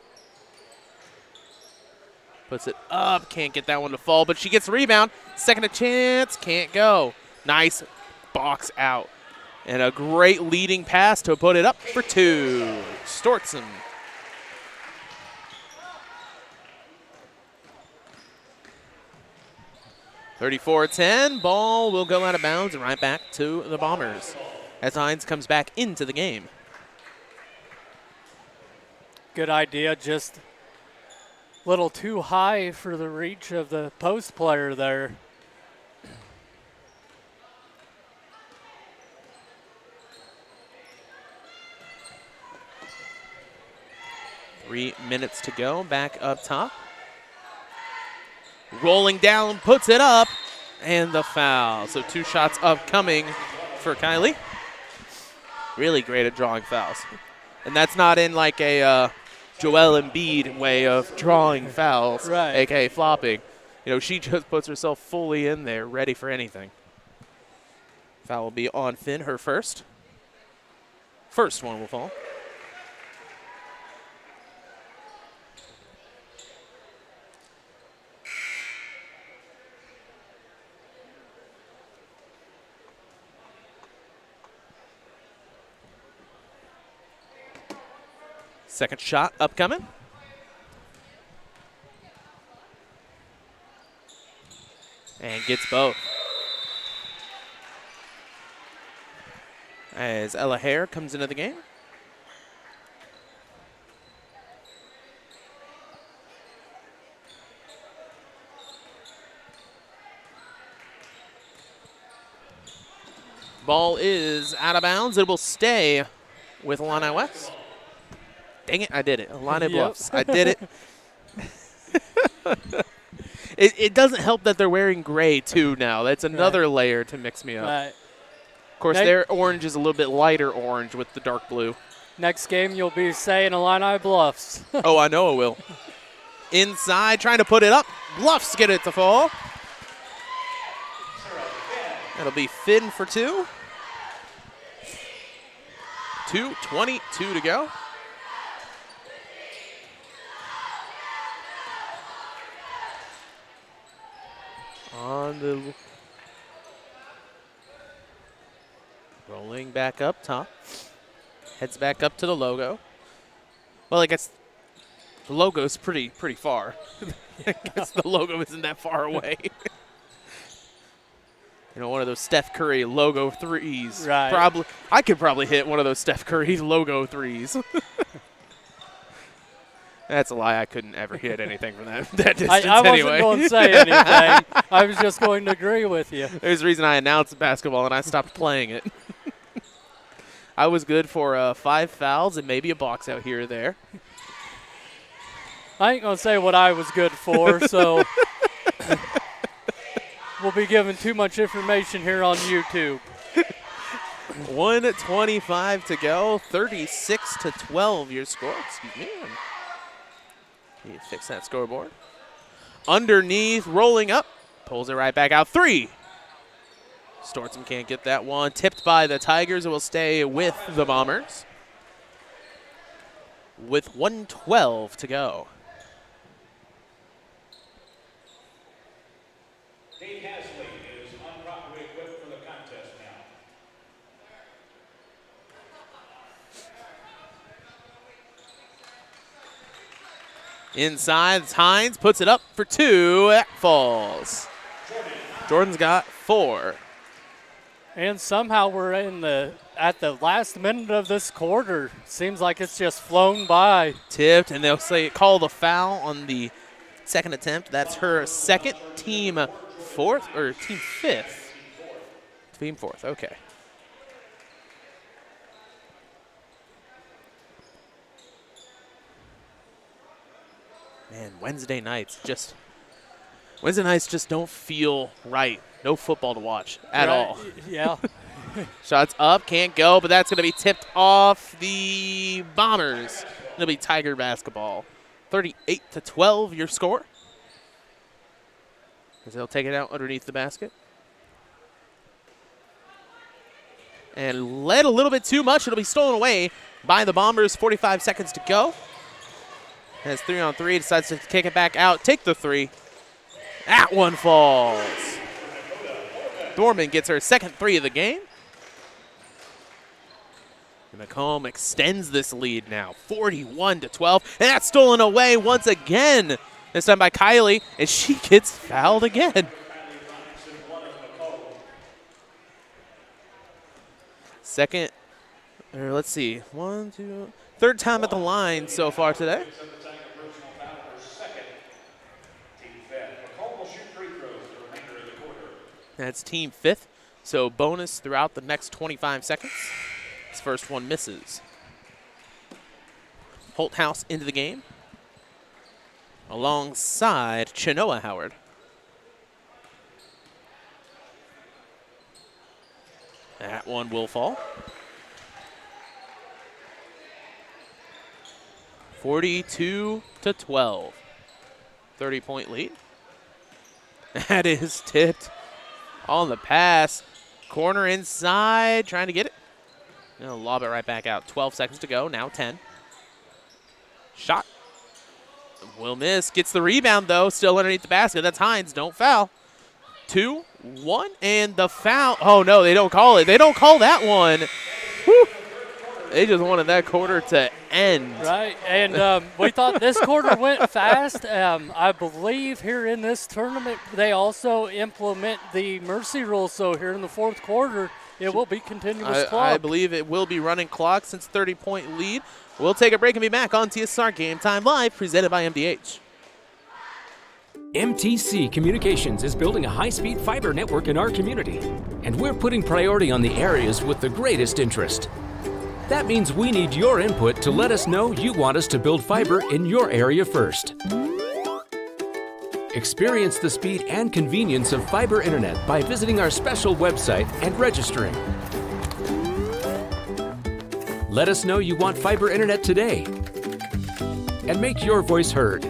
Puts it up. Can't get that one to fall, but she gets the rebound. Second a chance. Can't go. Nice box out. And a great leading pass to put it up for two. Stortzen. (34-10). Ball will go out of bounds and right back to the Bombers as Hines comes back into the game. Good idea, just a little too high for the reach of the post player there. Three minutes to go, back up top. Rolling down, puts it up, and the foul. So 2 shots upcoming for Kylie. Really great at drawing fouls. And that's not in like a Joel Embiid way of drawing fouls, right. a.k.a. flopping. You know, she just puts herself fully in there, ready for anything. Foul will be on Finn, her first. First one will fall. Second shot upcoming. And gets both. As Ella Hare comes into the game. Ball is out of bounds. It will stay with Illini West. Dang it, I did it. Illini Bluffs. I did it. It doesn't help that they're wearing gray, too, now. That's another layer to mix me up. Right. Of course, their orange is a little bit lighter orange with the dark blue. Next game, you'll be saying Illini Bluffs. Oh, I know it will. Inside, trying to put it up. Bluffs get it to fall. That'll be Finn for 2. 2:22 to go. On the rolling back up top, heads back up to the logo. Well, I guess the logo's pretty far. I guess the logo isn't that far away. You know, one of those Steph Curry logo threes. Right. Probably, I could probably hit one of those Steph Curry logo threes. That's a lie. I couldn't ever hit anything from that distance I anyway. wasn't going to say anything. I was just going to agree with you. There's a reason I announced basketball and I stopped playing it. I was good for 5 fouls and maybe a box out here or there. I ain't going to say what I was good for, so we'll be giving too much information here on YouTube. 1:25 to go. 36-12 your score. Excuse me. You fix that scoreboard. Underneath, rolling up. Pulls it right back out. 3. Stortzen can't get that one. Tipped by the Tigers. It will stay with the Bombers. With 1:12 to go. Dave Hasley is unproperly equipped for the contest now. Inside, Hines puts it up for 2. That falls. Jordan's got 4. And somehow we're at the last minute of this quarter. Seems like it's just flown by. Tipped, and they'll call the foul on the second attempt. That's her second, team fourth, or team fifth? Team fourth, okay. Man, Wednesday nights just don't feel right. No football to watch at all. Yeah. Shots up, can't go, but that's going to be tipped off the Bombers. It'll be Tiger basketball. 38-12, your score. As they'll take it out underneath the basket. And led a little bit too much. It'll be stolen away by the Bombers. 45 seconds to go. Has 3-on-3, decides to kick it back out, take the three. That one falls. Dorman gets her second three of the game. And Macomb extends this lead now, 41-12. And that's stolen away once again. This time by Kylie, and she gets fouled again. Second, or let's see, third time at the line so far today. That's team fifth, so bonus throughout the next 25 seconds. This first one misses. Holthouse into the game alongside Chenoa Howard. That one will fall. 42-12. 30-point lead. That is tipped on the pass. Corner inside, trying to get it. They'll lob it right back out. 12 seconds to go, now 10. Shot. Will miss, gets the rebound though, still underneath the basket. That's Hines, don't foul. 2-1, and the foul. Oh no, they don't call it. They don't call that one. Whew. They just wanted that quarter to end. Right, and we thought this quarter went fast. I believe here in this tournament they also implement the mercy rule, so here in the fourth quarter it will be continuous clock. I believe it will be running clock since 30-point lead. We'll take a break and be back on TSSR Game Time Live, presented by MDH. MTC Communications is building a high-speed fiber network in our community, and we're putting priority on the areas with the greatest interest. That means we need your input to let us know you want us to build fiber in your area first. Experience the speed and convenience of fiber internet by visiting our special website and registering. Let us know you want fiber internet today and make your voice heard.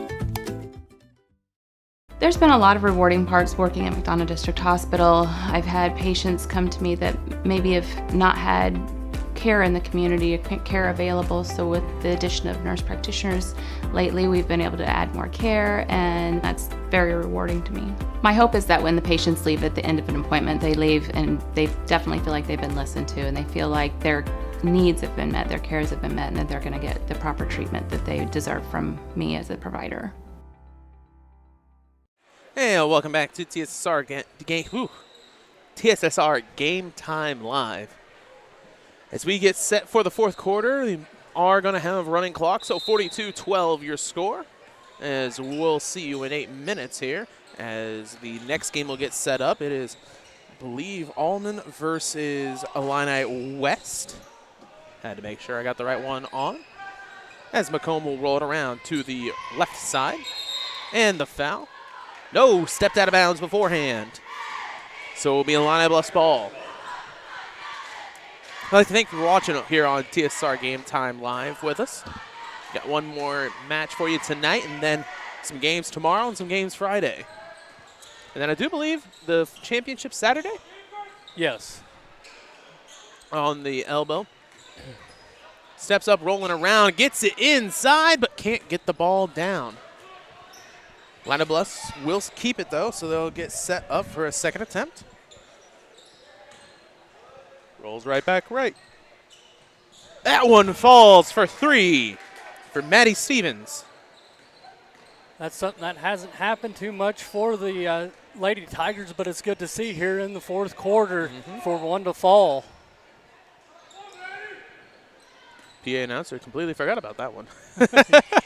There's been a lot of rewarding parts working at McDonough District Hospital. I've had patients come to me that maybe have not had care in the community, care available, so with the addition of nurse practitioners lately we've been able to add more care, and that's very rewarding to me. My hope is that when the patients leave at the end of an appointment, they leave and they definitely feel like they've been listened to, and they feel like their needs have been met, their cares have been met, and that they're going to get the proper treatment that they deserve from me as a provider. Hey, welcome back to TSSR Game Time Live. As we get set for the fourth quarter, we are going to have running clock, so 42-12 your score. As we'll see you in 8 minutes here, as the next game will get set up. It is, I believe, Allman versus Illini West. Had to make sure I got the right one on. As Macomb will roll it around to the left side. And the foul. No, stepped out of bounds beforehand. So it will be Illini Bluffs ball. I'd like to thank you for watching here on TSSR Game Time Live with us. Got one more match for you tonight, and then some games tomorrow and some games Friday. And then I do believe the championship Saturday? Yes. On the elbow. Steps up, rolling around, gets it inside, but can't get the ball down. Illini Bluffs will keep it, though, so they'll get set up for a second attempt. Rolls right back right. That one falls for three for Maddie Stevens. That's something that hasn't happened too much for the Lady Tigers, but it's good to see here in the fourth quarter for one to fall. PA announcer completely forgot about that one.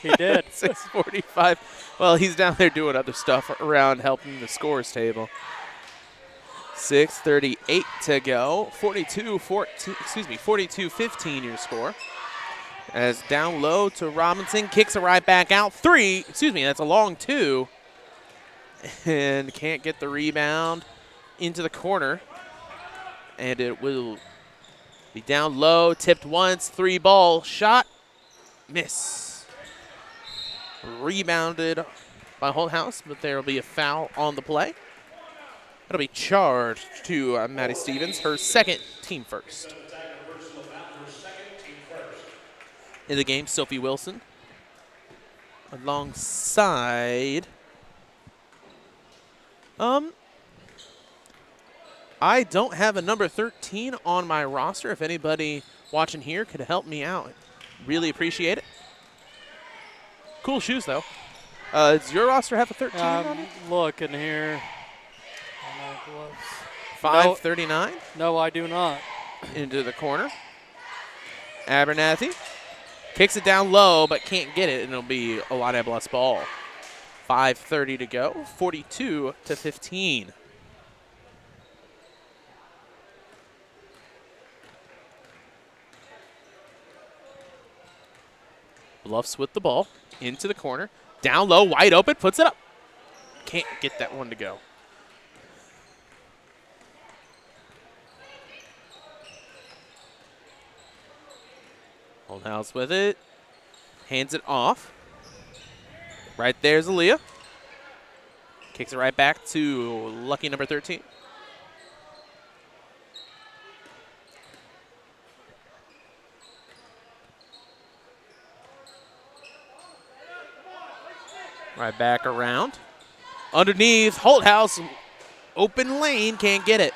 He did. 6:45. Well, he's down there doing other stuff around helping the scores table. 6:38 to go. 42-15 your score. As down low to Robinson, kicks it right back out. That's a long 2. And can't get the rebound into the corner. And it will be down low, tipped once, 3-ball shot, miss. Rebounded by Holthouse, but there will be a foul on the play. That'll be charged to Maddie Stevens, her second, team first. In the game, Sophie Wilson alongside I don't have a number 13 on my roster. If anybody watching here could help me out, really appreciate it. Cool shoes, though. Does your roster have a 13 on it? Looking here. 539? No, I do not. Into the corner. Abernathy kicks it down low, but can't get it, and it'll be a Illini Bluffs ball. 5:30 to go, 42-15. Bluffs with the ball, into the corner, down low, wide open, puts it up. Can't get that one to go. Holthouse with it, hands it off. Right there's Aaliyah. Kicks it right back to lucky number 13. Right back around. Underneath, Holthouse, open lane, can't get it.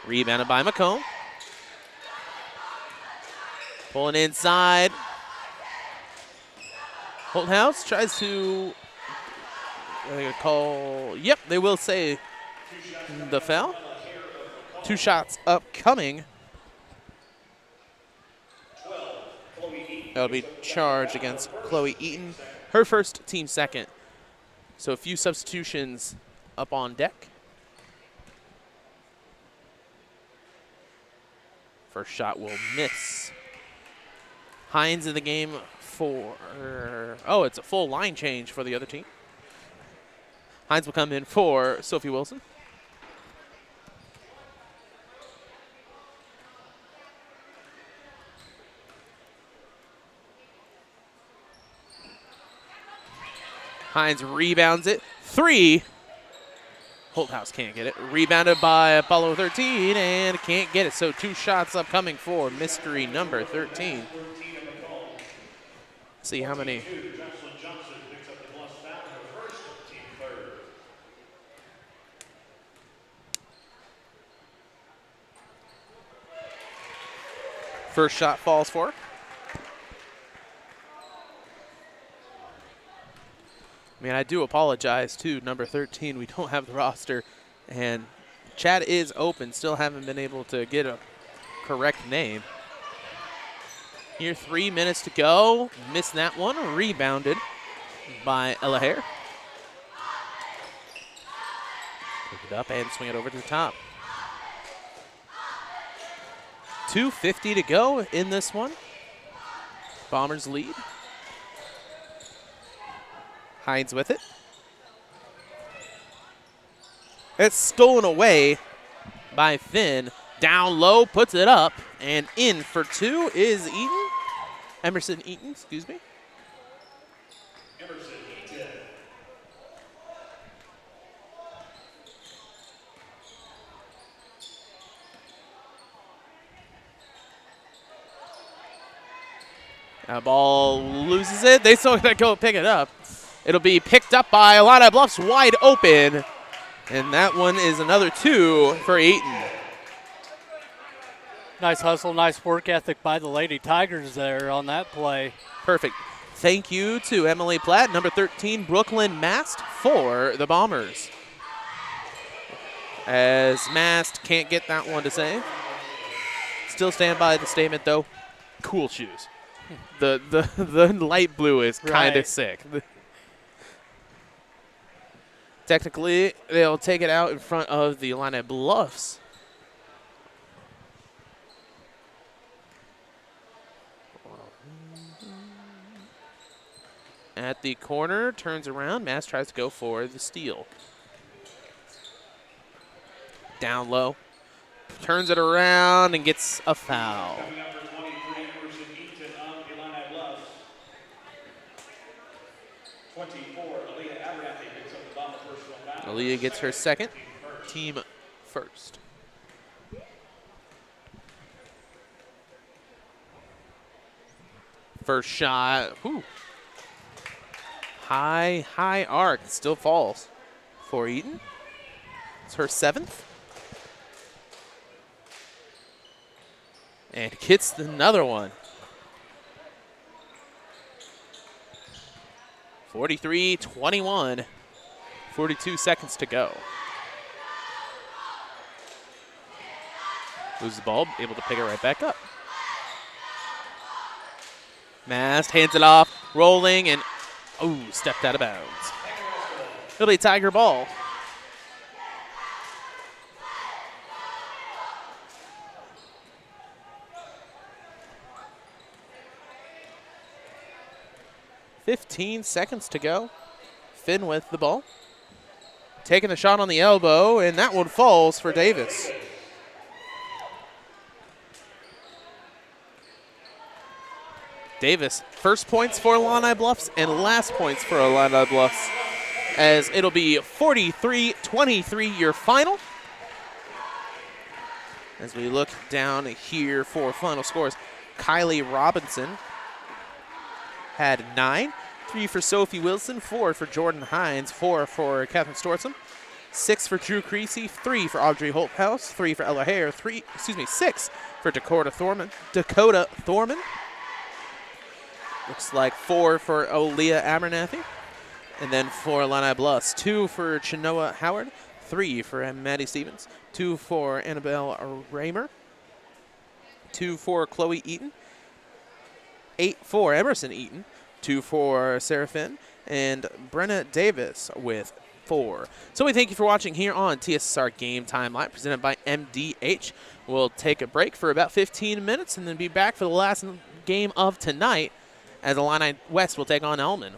Rebounded by Macomb. Pulling inside. Holthouse tries to call, yep, they will say the foul. 2 shots upcoming. That'll be charged against Chloe Eaton. Her first, team second. So a few substitutions up on deck. First shot will miss. Hines in the game for, it's a full line change for the other team. Hines will come in for Sophie Wilson. Hines rebounds it. 3. Holthouse can't get it. Rebounded by Apollo 13 and can't get it. So 2 shots upcoming for mystery number 13. See how many. First shot falls for her. I mean, I do apologize to number 13. We don't have the roster, and chat is open. Still haven't been able to get a correct name. Here, 3 minutes to go. Missed that one. Rebounded by Ella Hare. Pick it up and swing it over to the top. 2:50 to go in this one. Bombers lead. Hines with it. It's stolen away by Finn. Down low, puts it up, and in for 2 is Eaton. Emerson Eaton, excuse me. Emerson Eaton. That ball loses it. They still gotta go pick it up. It'll be picked up by Illini Bluffs, wide open. And that one is another 2 for Eaton. Nice hustle, nice work ethic by the Lady Tigers there on that play. Perfect. Thank you to Emily Platt, number 13, Brooklyn Mast for the Bombers. As Mast can't get that one to save. Still stand by the statement, though. cool shoes. The light blue is kind of Right. sick. Technically, they'll take it out in front of the Illini Bluffs. At the corner, turns around. Mass tries to go for the steal. Down low. Turns it around and gets a foul. Aaliyah gets her second, team first. First shot, whew. High arc, still falls for Eaton. It's her 7th. And gets another one. 43-21. 42 seconds to go. Loses the ball, able to pick it right back up. Mast hands it off, rolling, and stepped out of bounds. Philly Tiger ball. $15 seconds to go. Finn with the ball. Taking the shot on the elbow, and that one falls for Davis. Davis, first points for Illini Bluffs and last points for Illini Bluffs, as it'll be 43-23 your final. As we look down here for final scores, Kylie Robinson had 9. 3 for Sophie Wilson, 4 for Jordan Hines, 4 for Catherine Stortzum, 6 for Drew Creasy, 3 for Audrey Holthouse, 3 for Ella Hare, 6 for Dakota Thorman. Looks like 4 for Aaliyah Abernathy. And then for Illini Bluffs, 2 for Chenoa Howard, 3 for Maddie Stevens, 2 for Annabelle Raymer, 2 for Chloe Eaton, 8 for Emerson Eaton, 2 for Sarah Finn, and Brenna Davis with 4. So we thank you for watching here on TSSR Game Time Live, presented by MDH. We'll take a break for about 15 minutes and then be back for the last game of tonight, as Illini West will take on Elman.